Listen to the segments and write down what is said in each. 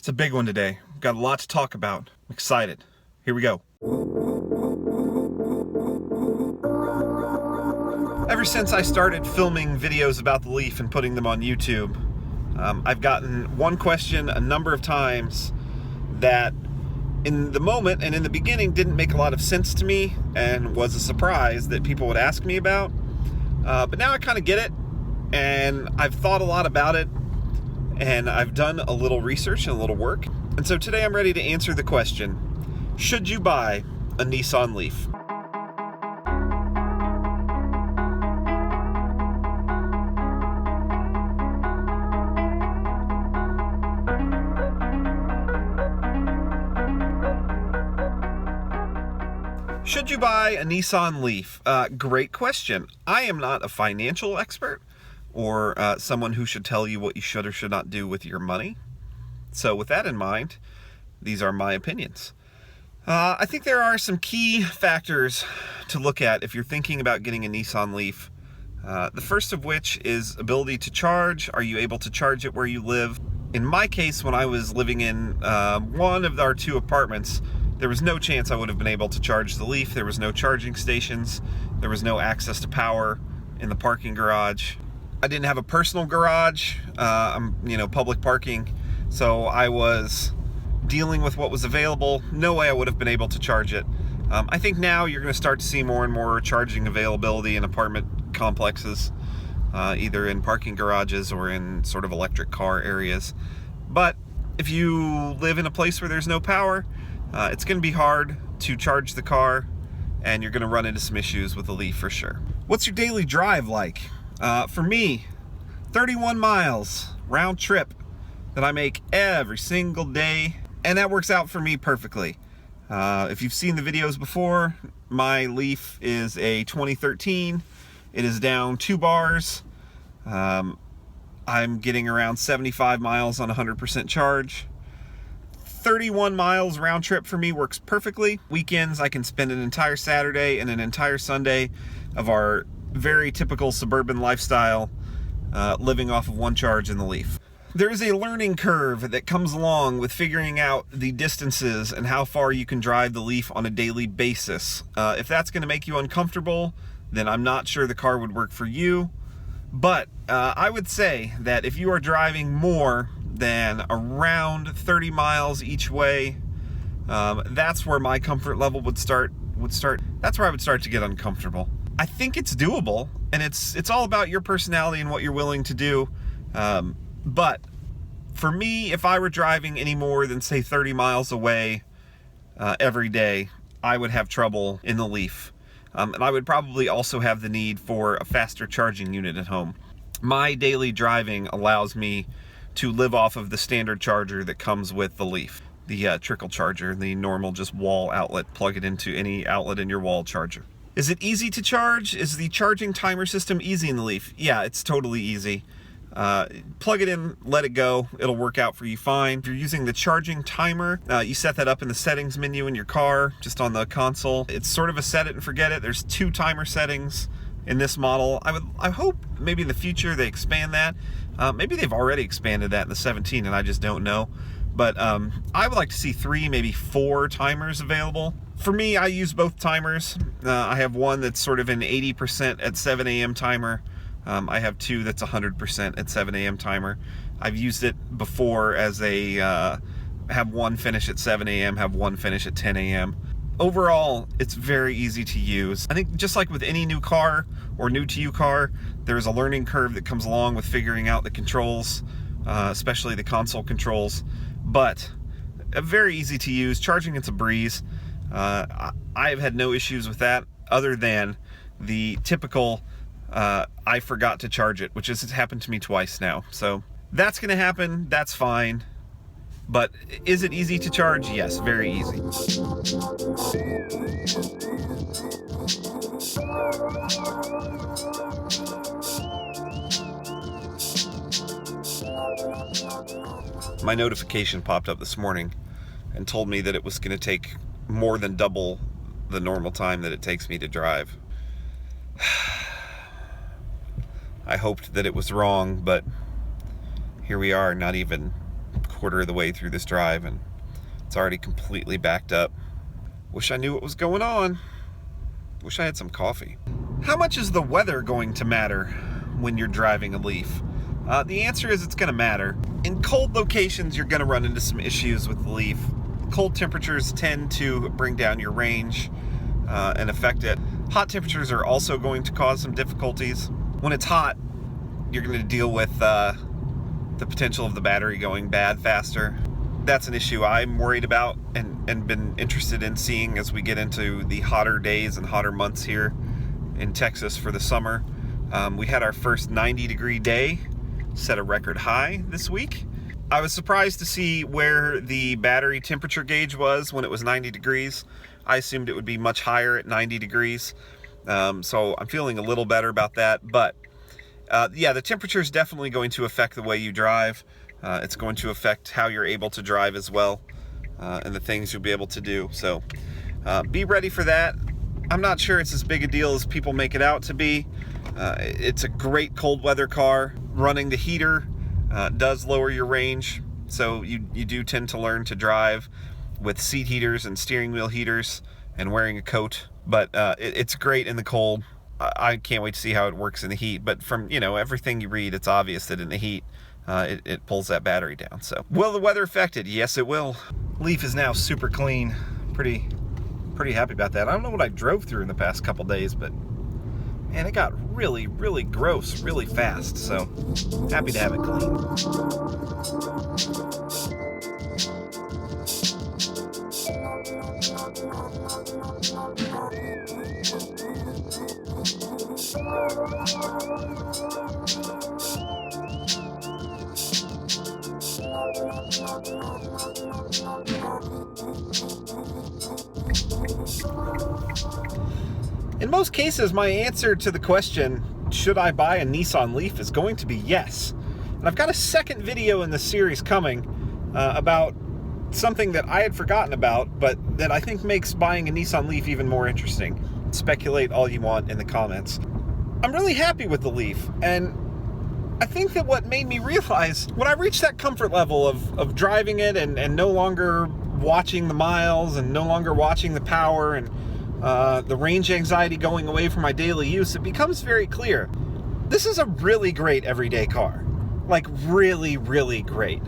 It's a big one today. Got a lot to talk about. I'm excited. Here we go. Ever since I started filming videos about the Leaf and putting them on YouTube, I've gotten one question a number of times that in the moment and in the beginning didn't make a lot of sense to me and was a surprise that people would ask me about. But now I kind of get it, and I've thought a lot about it, and I've done a little research and a little work. And so today I'm ready to answer the question, should you buy a Nissan Leaf? Should you buy a Nissan Leaf? Great question. I am not a financial expert or someone who should tell you what you should or should not do with your money. So with that in mind, these are my opinions. I think there are some key factors to look at if you're thinking about getting a Nissan Leaf. The first of which is ability to charge. Are you able to charge it where you live? In my case, when I was living in one of our two apartments, there was no chance I would have been able to charge the Leaf. There was no charging stations. There was no access to power in the parking garage. I didn't have a personal garage, public parking. So I was dealing with what was available. No way I would have been able to charge it. I think now you're going to start to see more and more charging availability in apartment complexes, either in parking garages or in sort of electric car areas. But if you live in a place where there's no power, it's going to be hard to charge the car, and you're going to run into some issues with the Leaf for sure. What's your daily drive like? For me, 31 miles round trip that I make every single day, and that works out for me perfectly. If you've seen the videos before, my Leaf is a 2013. It is down 2 bars. I'm getting around 75 miles on 100% charge. 31 miles round trip for me works perfectly. Weekends, I can spend an entire Saturday and an entire Sunday of our very typical suburban lifestyle living off of one charge in the Leaf. There is a learning curve that comes along with figuring out the distances and how far you can drive the Leaf on a daily basis. If that's going to make you uncomfortable, then I'm not sure the car would work for you. But I would say that if you are driving more than around 30 miles each way, that's where my comfort level would start. That's where I would start to get uncomfortable. I think it's doable, and it's all about your personality and what you're willing to do. But for me, if I were driving any more than, say, 30 miles away every day, I would have trouble in the Leaf. And I would probably also have the need for a faster charging unit at home. My daily driving allows me to live off of the standard charger that comes with the Leaf. The trickle charger, the normal just wall outlet, plug it into any outlet in your wall charger. Is it easy to charge? Is the charging timer system easy in the Leaf? Yeah, it's totally easy. Plug it in, let it go. It'll work out for you fine. If you're using the charging timer, you set that up in the settings menu in your car, just on the console. It's sort of a set it and forget it. There's 2 timer settings in this model. I hope maybe in the future they expand that. Maybe they've already expanded that in the 17 and I just don't know. But I would like to see 3, maybe 4 timers available. For me, I use both timers. I have one that's sort of an 80% at 7 a.m. timer. I have 2 that's 100% at 7 a.m. timer. I've used it before as a have one finish at 7 a.m., have one finish at 10 a.m. Overall, it's very easy to use. I think just like with any new car or new to you car, there's a learning curve that comes along with figuring out the controls, especially the console controls. But very easy to use. Charging, it's a breeze. I've had no issues with that other than the typical I forgot to charge it, which has happened to me twice now. So that's going to happen. That's fine. But is it easy to charge? Yes, very easy. My notification popped up this morning and told me that it was going to take more than double the normal time that it takes me to drive. I hoped that it was wrong, but here we are, not even quarter of the way through this drive and it's already completely backed up. Wish I knew what was going on. Wish I had some coffee. How much is the weather going to matter when you're driving a Leaf? The answer is it's going to matter. In cold locations, you're going to run into some issues with the Leaf. Cold temperatures tend to bring down your range and affect it. Hot temperatures are also going to cause some difficulties. When it's hot, you're going to deal with the potential of the battery going bad faster. That's an issue I'm worried about and been interested in seeing as we get into the hotter days and hotter months here in Texas for the summer. We had our first 90-degree day, set a record high this week. I was surprised to see where the battery temperature gauge was when it was 90 degrees. I assumed it would be much higher at 90 degrees. So I'm feeling a little better about that. But yeah, the temperature is definitely going to affect the way you drive. It's going to affect how you're able to drive as well, and the things you'll be able to do. So be ready for that. I'm not sure it's as big a deal as people make it out to be. It's a great cold weather car. Running the heater does lower your range, so you do tend to learn to drive with seat heaters and steering wheel heaters and wearing a coat. But it's great in the cold. I can't wait to see how it works in the heat. But from everything you read, it's obvious that in the heat, it pulls that battery down. So, will the weather affect it? Yes, it will. Leaf is now super clean. Pretty happy about that. I don't know what I drove through in the past couple days, but man, it got really, really gross really fast. So, happy to have it clean. In most cases, my answer to the question, should I buy a Nissan Leaf, is going to be yes. And I've got a second video in the series coming about something that I had forgotten about, but that I think makes buying a Nissan Leaf even more interesting. Speculate all you want in the comments. I'm really happy with the Leaf, and I think that what made me realize, when I reached that comfort level of driving it and no longer watching the miles and no longer watching the power and the range anxiety going away from my daily use, it becomes very clear. This is a really great everyday car. Like, really, really great.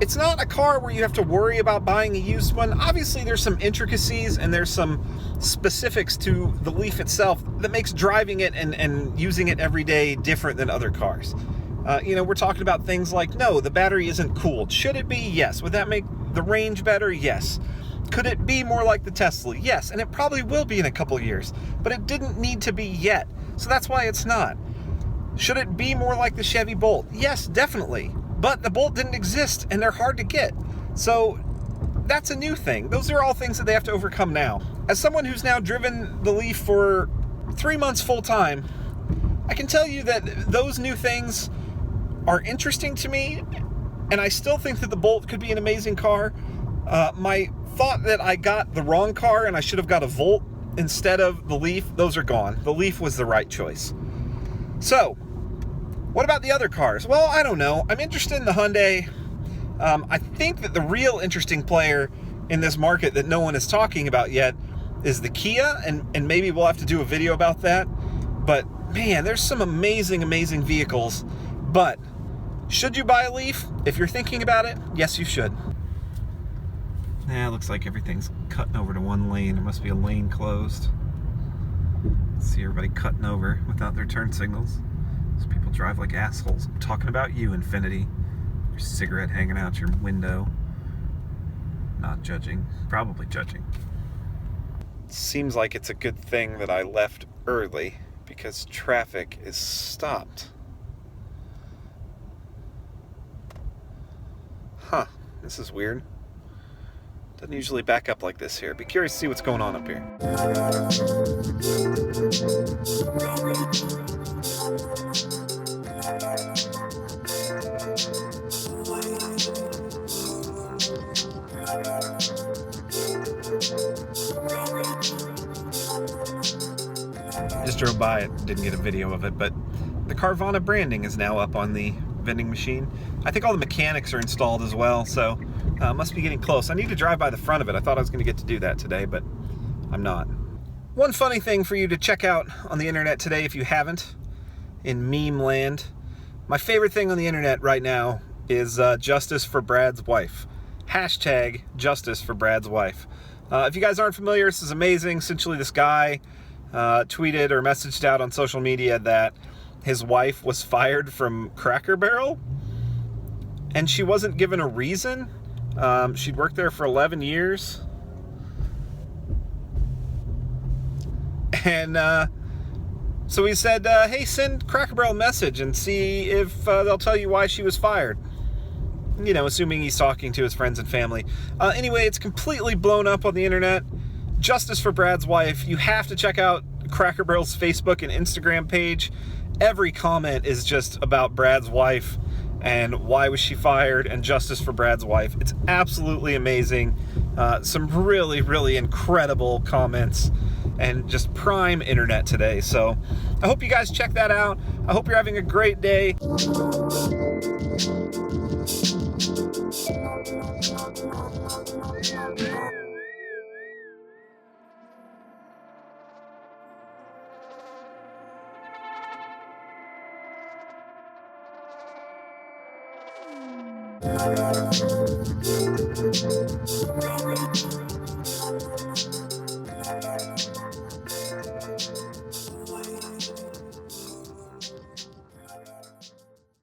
It's not a car where you have to worry about buying a used one. Obviously, there's some intricacies and there's some specifics to the Leaf itself that makes driving it and using it every day different than other cars. We're talking about things like, no, the battery isn't cooled. Should it be? Yes. Would that make the range better? Yes. Could it be more like the Tesla? Yes, and it probably will be in a couple years, but it didn't need to be yet, so that's why it's not. Should it be more like the Chevy Bolt? Yes, definitely, but the Bolt didn't exist, and they're hard to get, so that's a new thing. Those are all things that they have to overcome now. As someone who's now driven the Leaf for 3 months full time, I can tell you that those new things are interesting to me, and I still think that the Bolt could be an amazing car. My thought that I got the wrong car and I should have got a Volt instead of the Leaf, those are gone. The Leaf was the right choice. So, what about the other cars? Well, I don't know. I'm interested in the Hyundai. I think that the real interesting player in this market that no one is talking about yet is the Kia, and maybe we'll have to do a video about that. But man, there's some amazing, amazing vehicles. But should you buy a Leaf? If you're thinking about it, yes, you should. Yeah, it looks like everything's cutting over to one lane. There must be a lane closed. See everybody cutting over without their turn signals. Those people drive like assholes. I'm talking about you, Infinity. Your cigarette hanging out your window. Not judging. Probably judging. Seems like it's a good thing that I left early because traffic is stopped. Huh. This is weird. Doesn't usually back up like this here. Be curious to see what's going on up here. Just drove by it, didn't get a video of it, but the Carvana branding is now up on the vending machine. I think all the mechanics are installed as well, so must be getting close. I need to drive by the front of it. I thought I was going to get to do that today, but I'm not. One funny thing for you to check out on the internet today, if you haven't, in meme land, my favorite thing on the internet right now is justice for Brad's wife. Hashtag justice for Brad's wife. If you guys aren't familiar, this is amazing. Essentially, this guy tweeted or messaged out on social media that his wife was fired from Cracker Barrel, and she wasn't given a reason. She'd worked there for 11 years. And so he said, hey, send Cracker Barrel a message and see if they'll tell you why she was fired. You know, assuming he's talking to his friends and family. Anyway, it's completely blown up on the internet. Justice for Brad's wife. You have to check out Cracker Barrel's Facebook and Instagram page. Every comment is just about Brad's wife and why was she fired and justice for Brad's wife. It's absolutely amazing. Some really, really incredible comments and just prime internet today. So I hope you guys check that out. I hope you're having a great day.